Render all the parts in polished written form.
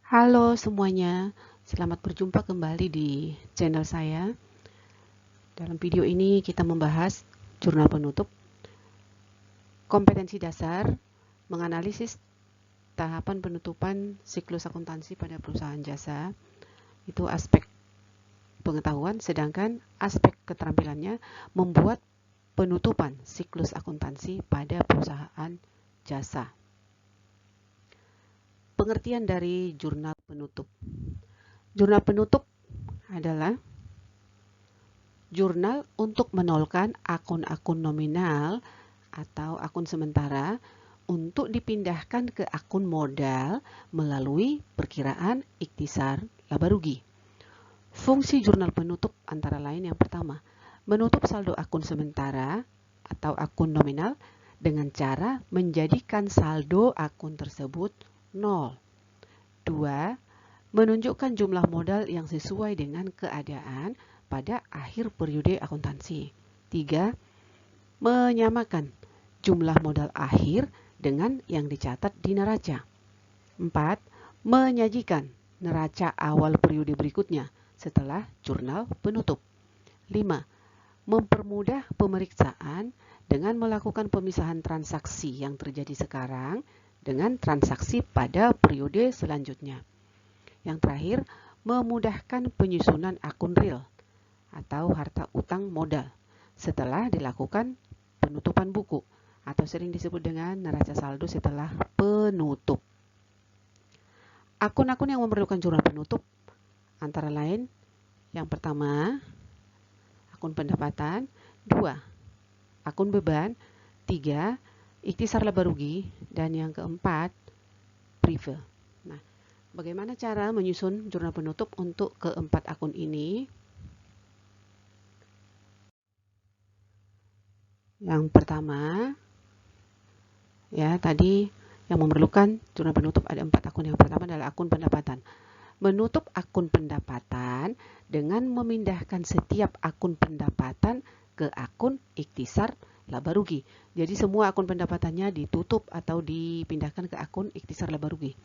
Halo semuanya, selamat berjumpa kembali di channel saya. Dalam video ini kita membahas jurnal penutup, kompetensi dasar, menganalisis tahapan penutupan siklus akuntansi pada perusahaan jasa. Itu aspek pengetahuan, sedangkan aspek keterampilannya membuat penutupan siklus akuntansi pada perusahaan jasa. Pengertian dari jurnal penutup. Jurnal penutup adalah jurnal untuk menolkan akun-akun nominal atau akun sementara untuk dipindahkan ke akun modal melalui perkiraan ikhtisar laba rugi. Fungsi jurnal penutup antara lain yang pertama, menutup saldo akun sementara atau akun nominal dengan cara menjadikan saldo akun tersebut nol. 2. Menunjukkan jumlah modal yang sesuai dengan keadaan pada akhir periode akuntansi. 3. Menyamakan jumlah modal akhir dengan yang dicatat di neraca. 4. Menyajikan neraca awal periode berikutnya setelah jurnal penutup. 5. Mempermudah pemeriksaan dengan melakukan pemisahan transaksi yang terjadi sekarang dengan transaksi pada periode selanjutnya. Yang terakhir, memudahkan penyusunan akun real atau harta utang modal setelah dilakukan penutupan buku atau sering disebut dengan neraca saldo setelah penutup. Akun-akun yang memerlukan jurnal penutup antara lain yang pertama, akun pendapatan, 2, akun beban, 3, ikhtisar laba rugi, dan yang keempat, prive. Nah, bagaimana cara menyusun jurnal penutup untuk keempat akun ini? Yang pertama, ya tadi yang memerlukan jurnal penutup ada 4 akun. Yang pertama adalah akun pendapatan. Menutup akun pendapatan dengan memindahkan setiap akun pendapatan ke akun ikhtisar laba rugi. Jadi semua akun pendapatannya ditutup atau dipindahkan ke akun ikhtisar laba rugi.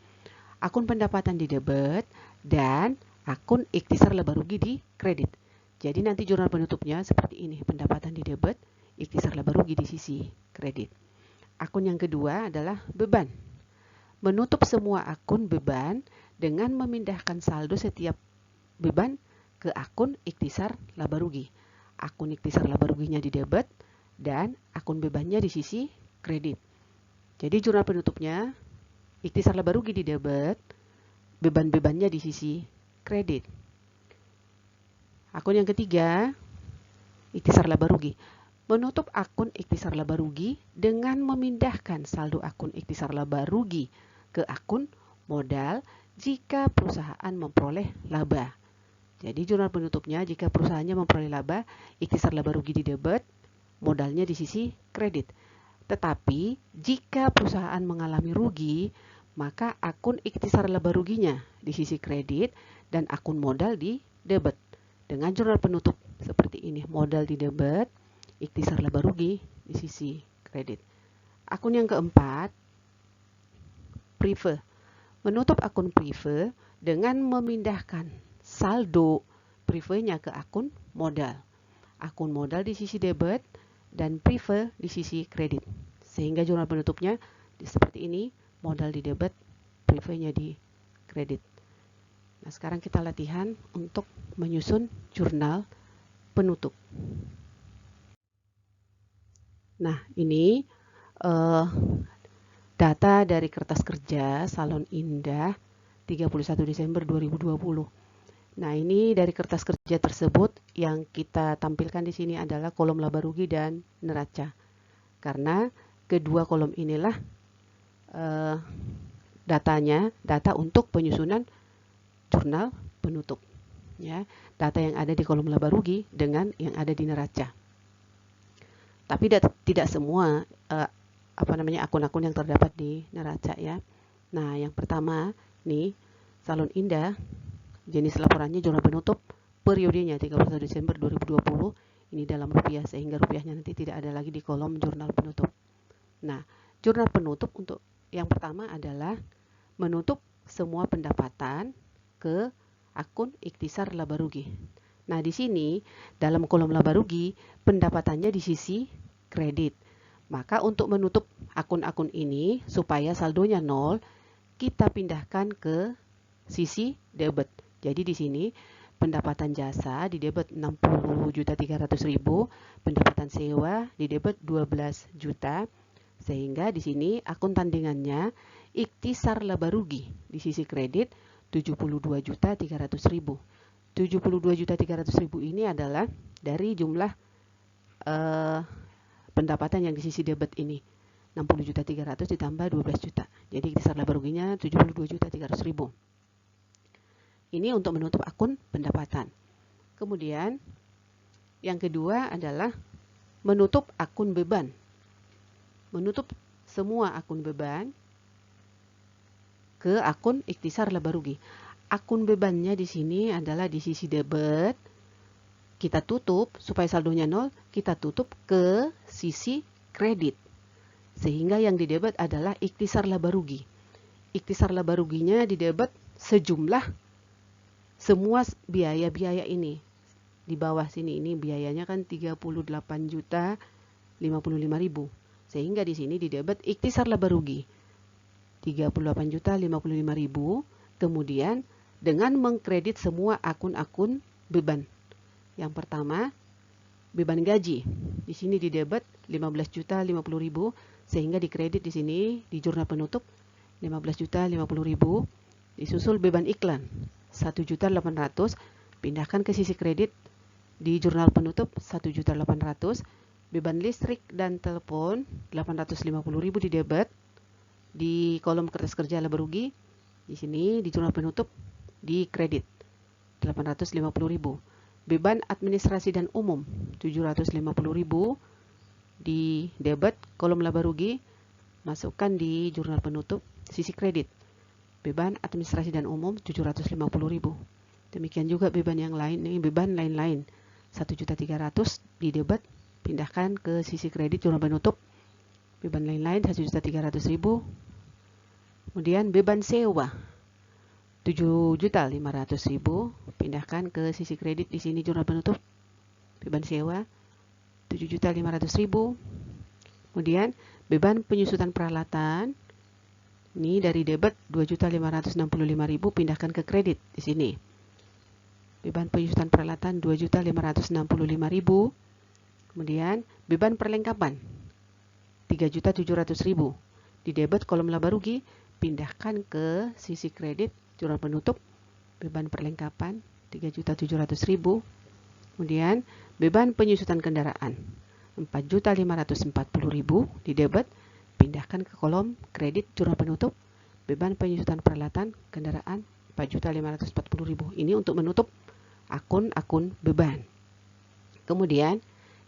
Akun pendapatan di debit dan akun ikhtisar laba rugi di kredit. Jadi nanti jurnal penutupnya seperti ini, pendapatan di debit, ikhtisar laba rugi di sisi kredit. Akun yang kedua adalah beban. Menutup semua akun beban dengan memindahkan saldo setiap beban ke akun ikhtisar laba rugi. Akun ikhtisar laba ruginya di debit dan akun bebannya di sisi kredit. Jadi jurnal penutupnya ikhtisar laba rugi di debit, beban-bebannya di sisi kredit. Akun yang ketiga, ikhtisar laba rugi. Menutup akun ikhtisar laba rugi dengan memindahkan saldo akun ikhtisar laba rugi ke akun modal jika perusahaan memperoleh laba. Jadi jurnal penutupnya jika perusahaannya memperoleh laba, ikhtisar laba rugi di debit, modalnya di sisi kredit. Tetapi jika perusahaan mengalami rugi, maka akun ikhtisar laba ruginya di sisi kredit dan akun modal di debit. Dengan jurnal penutup seperti ini, modal di debit, ikhtisar laba rugi di sisi kredit. Akun yang keempat, prive. Menutup akun prive dengan memindahkan saldo privenya ke akun modal. Akun modal di sisi debit dan prive di sisi kredit. Sehingga jurnal penutupnya seperti ini, modal di debit, privenya di kredit. Nah, sekarang kita latihan untuk menyusun jurnal penutup. Nah, ini data dari kertas kerja Salon Indah 31 Desember 2020. Nah, ini dari kertas kerja tersebut yang kita tampilkan di sini adalah kolom laba rugi dan neraca. Karena kedua kolom inilah data untuk penyusunan jurnal penutup. Ya, data yang ada di kolom laba rugi dengan yang ada di neraca. Tapi tidak semua akun-akun yang terdapat di neraca ya. Nah, yang pertama nih, Salon Indah, jenis laporannya jurnal penutup, periodenya 31 Desember 2020, ini dalam rupiah sehingga rupiahnya nanti tidak ada lagi di kolom jurnal penutup. Nah, jurnal penutup untuk yang pertama adalah menutup semua pendapatan ke akun ikhtisar laba rugi. Nah, di sini dalam kolom laba rugi, pendapatannya di sisi kredit. Maka untuk menutup akun-akun ini supaya saldonya nol, kita pindahkan ke sisi debit. Jadi di sini pendapatan jasa di debit 60.300.000, pendapatan sewa di debit 12 juta. Sehingga di sini akun tandingannya ikhtisar laba rugi di sisi kredit 72.300.000. 72.300.000 ini adalah dari jumlah pendapatan yang di sisi debit ini. 60.300.000 ditambah 12 juta. Jadi ikhtisar laba ruginya 72.300.000. Ini untuk menutup akun pendapatan. Kemudian yang kedua adalah menutup akun beban. Menutup semua akun beban ke akun ikhtisar laba rugi. Akun bebannya di sini adalah di sisi debit. Kita tutup supaya saldonya nol, kita tutup ke sisi kredit. Sehingga yang di debit adalah ikhtisar laba rugi. Ikhtisar laba ruginya di debit sejumlah semua biaya-biaya ini. Di bawah sini ini biayanya kan 38.055.000. Sehingga di sini di debit ikhtisar laba rugi 38.055.000. Kemudian dengan mengkredit semua akun-akun beban. Yang pertama, beban gaji. Di sini di debit 15.050.000 sehingga dikredit di sini di jurnal penutup 15.050.000. Disusul beban iklan 1.800.000, pindahkan ke sisi kredit di jurnal penutup 1.800.000. Beban listrik dan telepon 850.000 di debit di kolom kertas kerja laba rugi. Di sini di jurnal penutup di kredit 850.000. Beban administrasi dan umum 750.000 di debit kolom laba rugi, masukkan di jurnal penutup sisi kredit. Beban administrasi dan umum 750.000. Demikian juga beban yang lain, ini beban lain-lain 1.300.000 di debit, pindahkan ke sisi kredit jurnal penutup. Beban lain-lain 1.300.000. Kemudian beban sewa 7.500.000, pindahkan ke sisi kredit di sini jurnal penutup. Beban sewa 7.500.000. Kemudian beban penyusutan peralatan ini dari debit 2.565.000, pindahkan ke kredit di sini. Beban penyusutan peralatan 2.565.000. Kemudian beban perlengkapan 3.700.000 di debit kolom laba rugi, pindahkan ke sisi kredit jurnal penutup. Beban perlengkapan 3.700.000. Kemudian beban penyusutan kendaraan 4.540.000 di debit, pindahkan ke kolom kredit jurnal penutup. Beban penyusutan peralatan kendaraan 4.540.000. Ini untuk menutup akun-akun beban. Kemudian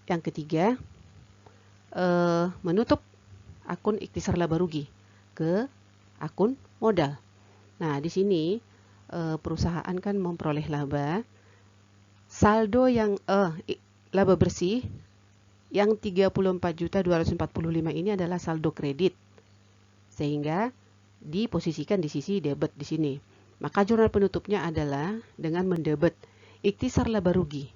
yang ketiga, menutup akun ikhtisar laba rugi ke akun modal. Nah, di sini perusahaan kan memperoleh laba. Saldo yang laba bersih yang 34.245 ini adalah saldo kredit. Sehingga diposisikan di sisi debit di sini. Maka jurnal penutupnya adalah dengan mendebit ikhtisar laba rugi.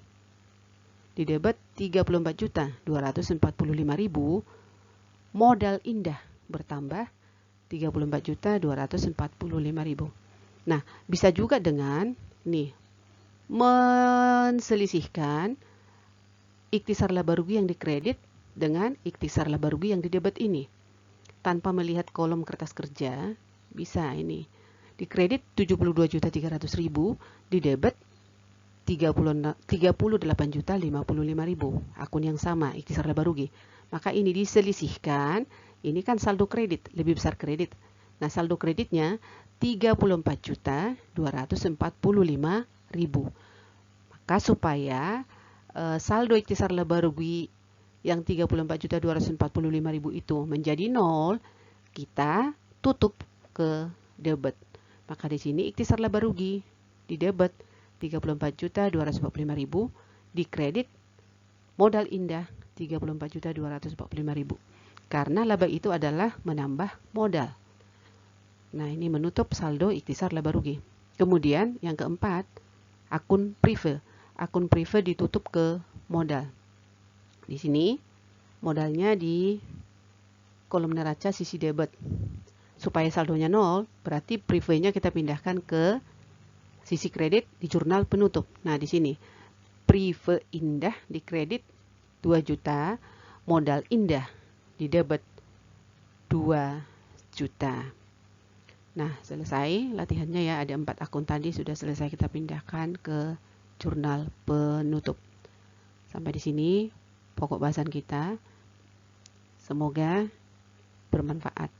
Di debit 34.245.000, modal indah bertambah 34.245.000. Nah, bisa juga dengan nih menselisihkan ikhtisar laba rugi yang dikredit dengan ikhtisar laba rugi yang didebit ini. Tanpa melihat kolom kertas kerja, bisa ini. Dikredit 72.300.000, didebit 38.055.000. Akun yang sama, ikhtisar laba rugi. Maka ini diselisihkan, ini kan saldo kredit, lebih besar kredit. Nah, saldo kreditnya 34.245.000. Maka supaya saldo ikhtisar laba rugi yang 34.245.000 itu menjadi nol, kita tutup ke debit. Maka di sini ikhtisar laba rugi di debit 34.245.000, di kredit modal indah 34.245.000. Karena laba itu adalah menambah modal. Nah, ini menutup saldo ikhtisar laba rugi. Kemudian yang keempat, akun prefer. Akun prefer ditutup ke modal. Di sini modalnya di kolom neraca sisi debit. Supaya saldonya 0, berarti prefernya kita pindahkan ke sisi kredit di jurnal penutup. Nah, di sini prefer indah di kredit 2 juta, modal indah di debit 2 juta. Nah, selesai latihannya ya. Ada 4 akun tadi sudah selesai kita pindahkan ke jurnal penutup. Sampai di sini pokok bahasan kita. Semoga bermanfaat.